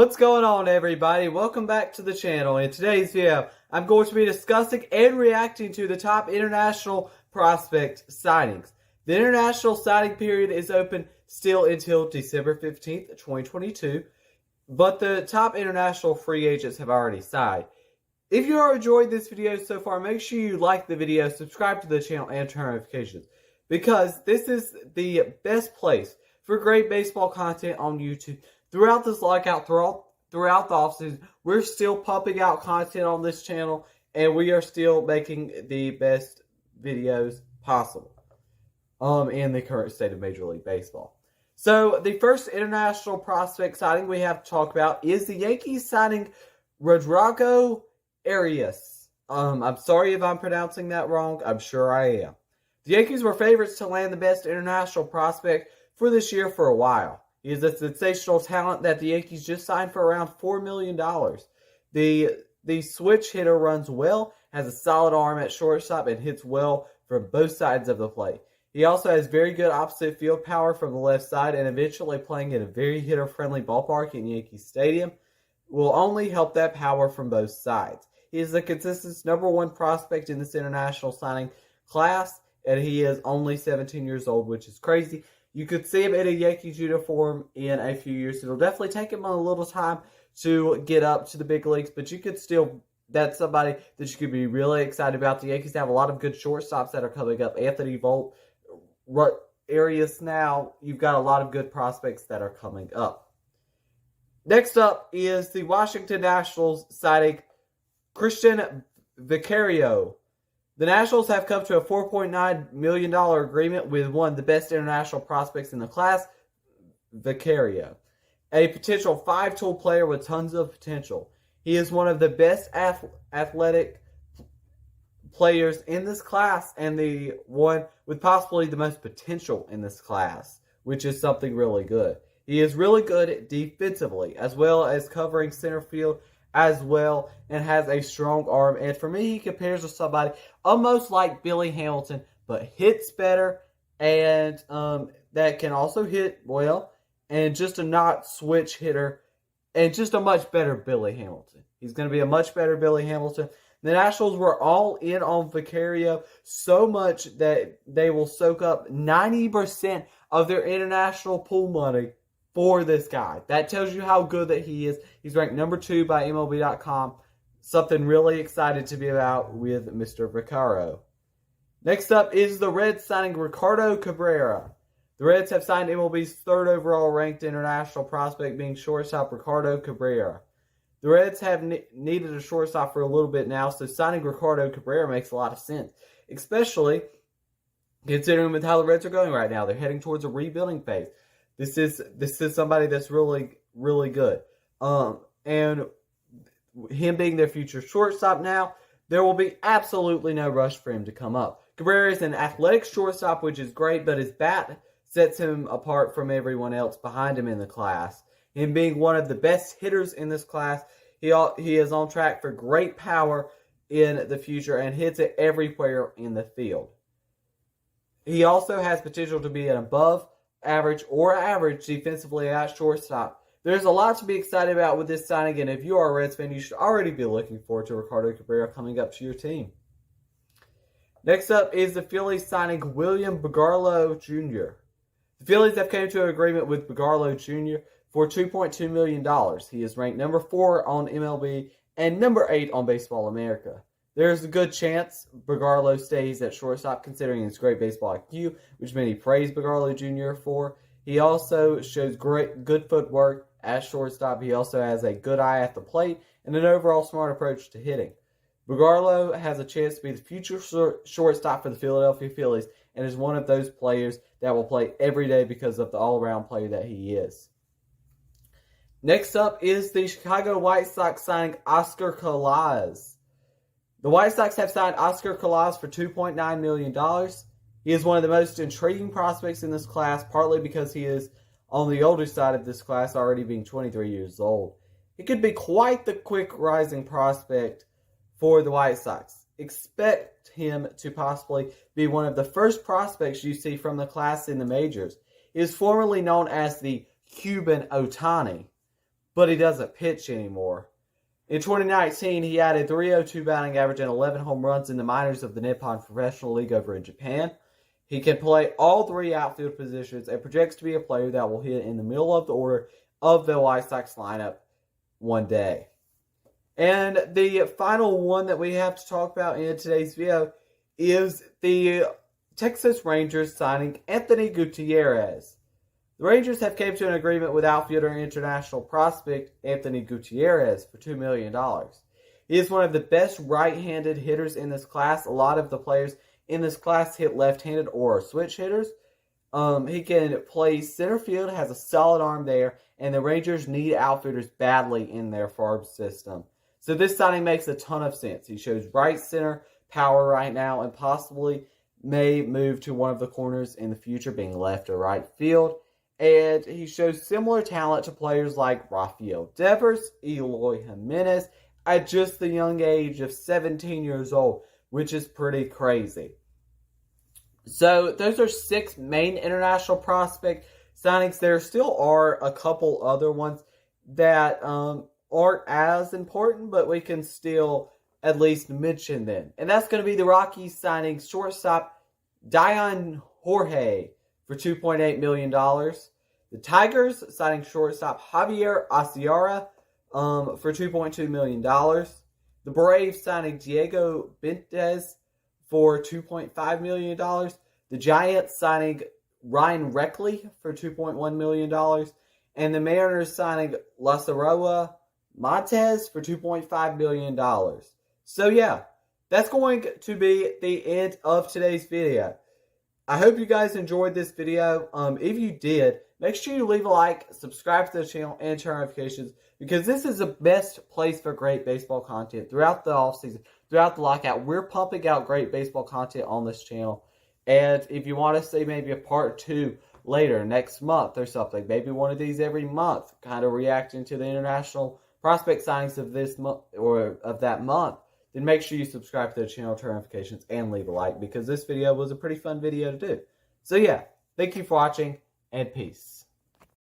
What's going on, everybody? Welcome back to the channel. In today's video, I'm going to be discussing and reacting to the top international prospect signings. The international signing period is open still until December 15th, 2022, but the top international free agents have already signed. If you are enjoying this video so far, make sure you like the video, subscribe to the channel, and turn notifications, because this is the best place for great baseball content on YouTube. Throughout this lockout, throughout the offseason, we're still pumping out content on this channel, and we are still making the best videos possible in the current state of Major League Baseball. So, the first international prospect signing we have to talk about is the Yankees signing Roderick Arias. I'm sorry if I'm pronouncing that wrong. I'm sure I am. The Yankees were favorites to land the best international prospect for this year for a while. He is a sensational talent that the Yankees just signed for around $4 million. The switch hitter runs well, has a solid arm at shortstop, and hits well from both sides of the plate. He also has very good opposite field power from the left side, and eventually playing in a very hitter-friendly ballpark in Yankee Stadium will only help that power from both sides. He is a consistent #1 prospect in this international signing class, and he is only 17 years old, which is crazy. You could see him in a Yankees uniform in a few years. It'll definitely take him a little time to get up to the big leagues, but you could still, that's somebody that you could be really excited about. The Yankees have a lot of good shortstops that are coming up. Anthony Arias now. You've got a lot of good prospects that are coming up. Next up is the Washington Nationals signing Cristian Vaquero. The Nationals have come to a $4.9 million agreement with one of the best international prospects in the class, Vaquero, a potential five-tool player with tons of potential. He is one of the best athletic players in this class and the one with possibly the most potential in this class, which is something really good. He is really good defensively, as well as covering center field as well, and has a strong arm. And for me, he compares to somebody almost like Billy Hamilton, but hits better, and that can also hit well, and just a not switch hitter, and just a much better Billy Hamilton. He's going to be a much better Billy Hamilton. The Nationals were all in on Vaquero so much that they will soak up 90% of their international pool money for this guy. That tells you how good that he is. He's ranked #2 by MLB.com. Something really excited to be about with Mr. Vaquero. Next up is the Reds signing Ricardo Cabrera. The Reds have signed MLB's 3rd overall ranked international prospect, being shortstop Ricardo Cabrera. The Reds have needed a shortstop for a little bit now, so signing Ricardo Cabrera makes a lot of sense, especially considering with how the Reds are going right now. They're heading towards a rebuilding phase. This is somebody that's really, really good. And him being their future shortstop now, there will be absolutely no rush for him to come up. Cabrera is an athletic shortstop, which is great, but his bat sets him apart from everyone else behind him in the class. Him being one of the best hitters in this class, he is on track for great power in the future and hits it everywhere in the field. He also has potential to be an above average or average defensively at shortstop. There's a lot to be excited about with this signing, and if you are a Reds fan, you should already be looking forward to Ricardo Cabrera coming up to your team. Next up is the Phillies signing William Bergollo Jr. The Phillies have come to an agreement with Bergollo Jr. for $2.2 million. He is ranked #4 on MLB and #8 on Baseball America. There's a good chance Bergollo stays at shortstop, considering his great baseball IQ, which many praise Bergollo Jr. for. He also shows good footwork at shortstop. He also has a good eye at the plate and an overall smart approach to hitting. Bergollo has a chance to be the future shortstop for the Philadelphia Phillies, and is one of those players that will play every day because of the all-around player that he is. Next up is the Chicago White Sox signing Oscar Calaz. The White Sox have signed Oscar Calaz for $2.9 million. He is one of the most intriguing prospects in this class, partly because he is on the older side of this class, already being 23 years old. He could be quite the quick rising prospect for the White Sox. Expect him to possibly be one of the first prospects you see from the class in the majors. He is formerly known as the Cuban OHTANI, but he doesn't pitch anymore. In 2019, he had a .302 batting average and 11 home runs in the minors of the Nippon Professional League over in Japan. He can play all three outfield positions and projects to be a player that will hit in the middle of the order of the White Sox lineup one day. And the final one that we have to talk about in today's video is the Texas Rangers signing Anthony Gutierrez. The Rangers have came to an agreement with outfielder and international prospect Anthony Gutierrez for $2 million. He is one of the best right-handed hitters in this class. A lot of the players in this class hit left-handed or are switch hitters. He can play center field, has a solid arm there, and the Rangers need outfielders badly in their farm system. So this signing makes a ton of sense. He shows right center power right now and possibly may move to one of the corners in the future, being left or right field. And he shows similar talent to players like Rafael Devers, Eloy Jimenez, at just the young age of 17 years old, which is pretty crazy. So those are 6 main international prospect signings. There still are a couple other ones that aren't as important, but we can still at least mention them. And that's going to be the Rockies signing shortstop Dion Jorge for $2.8 million. The Tigers signing shortstop Javier Asiara for $2.2 million. The Braves signing Diego Benitez for $2.5 million. The Giants signing Ryan Reckley for $2.1 million. And the Mariners signing Lazaroa Montez for $2.5 million. So yeah, that's going to be the end of today's video. I hope you guys enjoyed this video. If you did, make sure you leave a like, subscribe to the channel, and turn notifications, because this is the best place for great baseball content throughout the offseason, throughout the lockout. We're pumping out great baseball content on this channel. And if you want to see maybe a part 2 later, next month or something, maybe one of these every month, kind of reacting to the international prospect signings of this month or of that month, then make sure you subscribe to the channel, turn notifications, and leave a like, because this video was a pretty fun video to do. So yeah, thank you for watching, and peace.